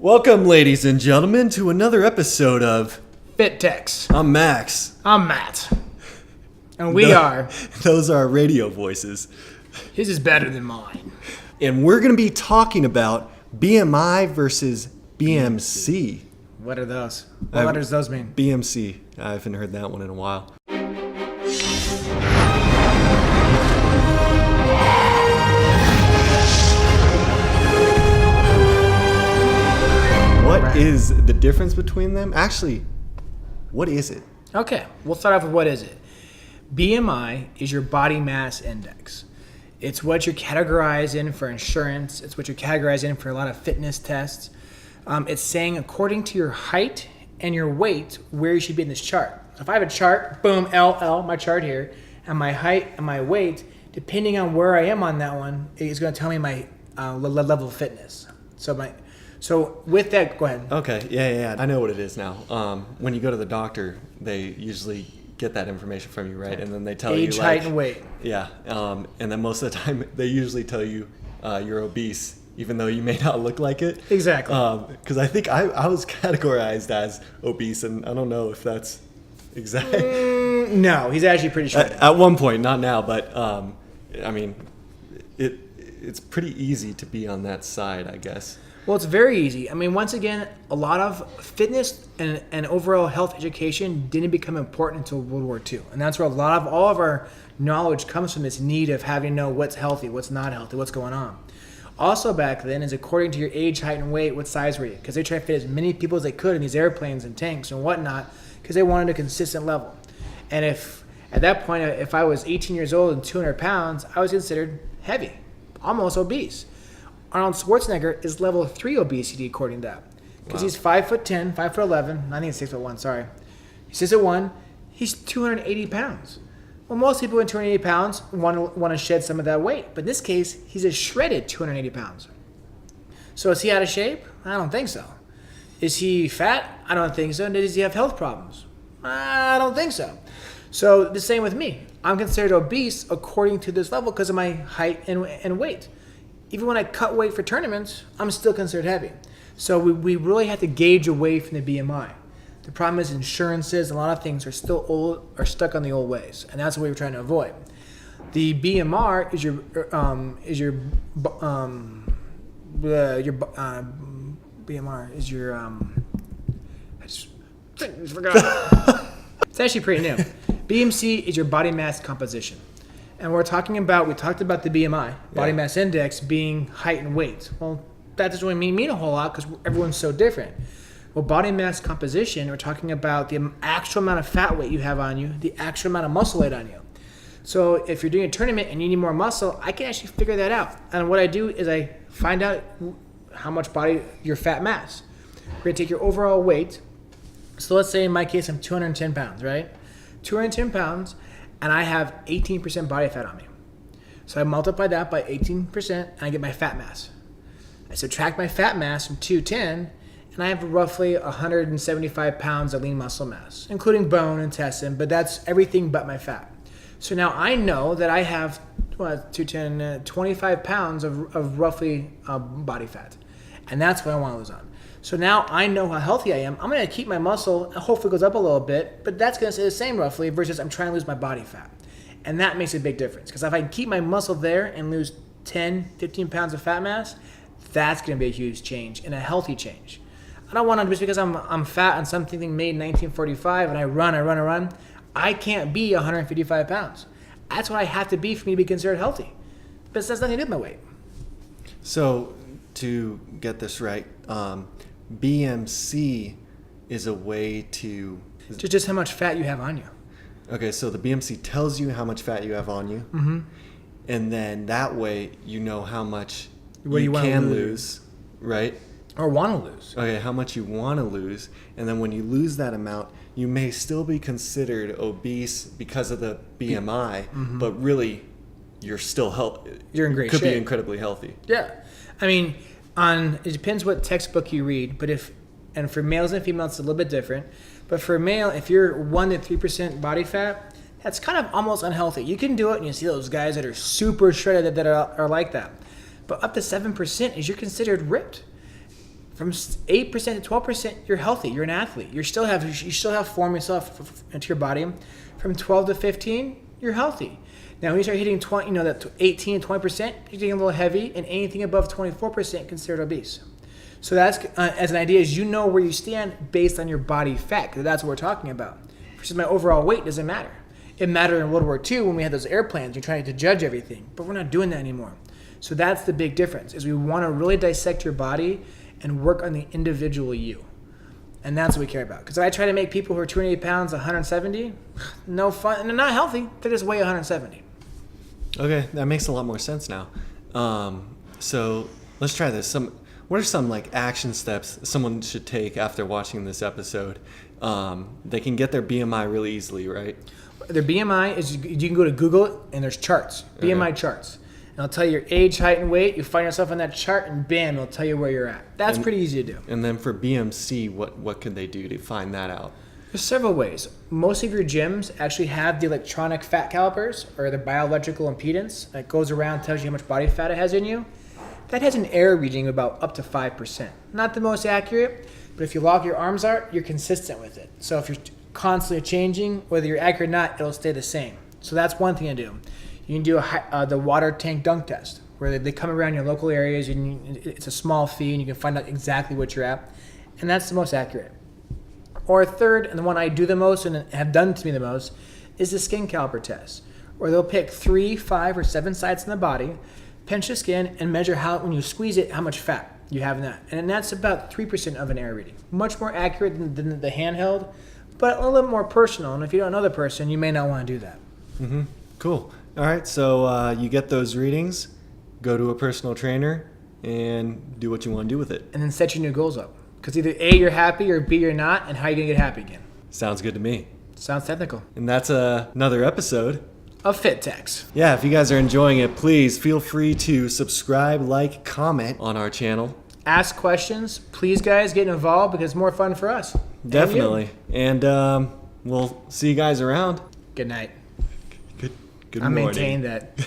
Welcome, ladies and gentlemen, to another episode of Fit Techs. I'm Max. I'm Matt. And we are. Those are our radio voices. His is better than mine. And we're going to be talking about BMI versus BMC. What are those? What does those mean? BMC. I haven't heard that one in a while. What is the difference between them? Actually, what is it? Okay, we'll start off with what is it. BMI is your body mass index. It's what you're categorized in for insurance. It's what you're categorized in for a lot of fitness tests. It's saying according to your height and your weight where you should be in this chart. So if I have a chart, boom, LL, my chart here, and my height and my weight, depending on where I am on that one, is going to tell me my level of fitness. So with that, go ahead. Okay, yeah. I know what it is now. When you go to the doctor, they usually get that information from you, right? And then they tell Age, you height, and weight. Yeah, and then most of the time they usually tell you you're obese, even though you may not look like it. Exactly. Because I think I was categorized as obese, and I don't know if that's exact. No, he's actually pretty short. At one point, not now, but I mean, it's pretty easy to be on that side, I guess. Well, it's very easy. I mean, once again, a lot of fitness and overall health education didn't become important until World War II. And that's where all of our knowledge comes from, this need of having to know what's healthy, what's not healthy, what's going on. Also back then is according to your age, height, and weight, what size were you? Because they tried to fit as many people as they could in these airplanes and tanks and whatnot because they wanted a consistent level. And if at that point, if I was 18 years old and 200 pounds, I was considered heavy, almost obese. Arnold Schwarzenegger is level 3 obesity according to that. Because He's 5'10", 5'11", I think he's 6'1", sorry. He's 6'1", he's 280 pounds. Well, most people in 280 pounds want to shed some of that weight. But in this case, he's a shredded 280 pounds. So is he out of shape? I don't think so. Is he fat? I don't think so. And does he have health problems? I don't think so. So the same with me. I'm considered obese according to this level because of my height and weight. Even when I cut weight for tournaments, I'm still considered heavy. So we really have to gauge away from the BMI. The problem is insurances, a lot of things are stuck on the old ways, and that's what we're trying to avoid. The BMR is your BMR is your I just forgot. It's actually pretty new. BMC is your body mass composition. And we talked about the BMI, body mass index, being height and weight. Well, that doesn't really mean a whole lot because everyone's so different. Well, body mass composition, we're talking about the actual amount of fat weight you have on you, the actual amount of muscle weight on you. So if you're doing a tournament and you need more muscle, I can actually figure that out. And what I do is I find out how much your fat mass. We're going to take your overall weight. So let's say in my case, I'm 210 pounds, right? 210 pounds. And I have 18% body fat on me. So I multiply that by 18% and I get my fat mass. I subtract my fat mass from 210 and I have roughly 175 pounds of lean muscle mass, including bone, intestine, but that's everything but my fat. So now I know that I have 25 pounds of roughly body fat. And that's what I want to lose on. So now I know how healthy I am. I'm going to keep my muscle, and hopefully it goes up a little bit, but that's going to stay the same roughly versus I'm trying to lose my body fat. And that makes a big difference because if I can keep my muscle there and lose 10, 15 pounds of fat mass, that's going to be a huge change and a healthy change. I don't want to, just because I'm fat on something made in 1945 and I run, I can't be 155 pounds. That's what I have to be for me to be considered healthy. But that's nothing to do with my weight. So to get this right, BMC is a way to... Just how much fat you have on you. Okay, so the BMC tells you how much fat you have on you. Mm-hmm. And then that way you know how much you can lose, right? Or want to lose. Okay, how much you want to lose. And then when you lose that amount, you may still be considered obese because of the BMI, but really you're still healthy. You're in great shape. Could be incredibly healthy. Yeah. I mean... it depends what textbook you read, and for males and females it's a little bit different. But for a male, if you're 1 to 3% body fat, that's kind of almost unhealthy. You can do it, and you see those guys that are super shredded that are like that. But up to 7% is you're considered ripped. from 8% to 12%, you're healthy. You're an athlete. You still have form yourself into your body. From 12 to 15, you're healthy. Now, when you start hitting 20, that 18, 20%, you're getting a little heavy, and anything above 24% considered obese. So that's, as an idea, is where you stand based on your body fat, because that's what we're talking about. Versus my overall weight doesn't matter. It mattered in World War II when we had those airplanes. You're trying to judge everything, but we're not doing that anymore. So that's the big difference, is we want to really dissect your body and work on the individual you. And that's what we care about. Because if I try to make people who are 280 pounds 170, no fun, and they're not healthy. They're just weigh 170. Okay, that makes a lot more sense now. So let's try this. What are some like action steps someone should take after watching this episode? They can get their BMI really easily, right? Their BMI is, you can go to Google and there's charts, BMI charts. And it'll tell you your age, height, and weight. You find yourself on that chart, and bam, it'll tell you where you're at. That's pretty easy to do. And then for BMC, what could they do to find that out? There's several ways. Most of your gyms actually have the electronic fat calipers, or the bioelectrical impedance that goes around and tells you how much body fat it has in you. That has an error reading of about up to 5%. Not the most accurate, but if you lock your arms out, you're consistent with it. So if you're constantly changing, whether you're accurate or not, it'll stay the same. So that's one thing to do. You can do the water tank dunk test, where they come around your local areas, and it's a small fee, and you can find out exactly what you're at, and that's the most accurate. Or a third, and the one I do the most and have done to me the most, is the skin caliper test, where they'll pick 3, 5, or 7 sites in the body, pinch the skin, and measure when you squeeze it, how much fat you have in that. And that's about 3% of an error reading. Much more accurate than the handheld, but a little bit more personal. And if you don't know the person, you may not want to do that. Mm-hmm. Cool. All right, so you get those readings, go to a personal trainer, and do what you want to do with it. And then set your new goals up. Because either A, you're happy, or B, you're not, and how are you going to get happy again? Sounds good to me. Sounds technical. And that's another episode of Fit Techs. Yeah, if you guys are enjoying it, please feel free to subscribe, like, comment on our channel. Ask questions. Please, guys, get involved because it's more fun for us. Definitely. And we'll see you guys around. Good night. Good I morning. maintain that.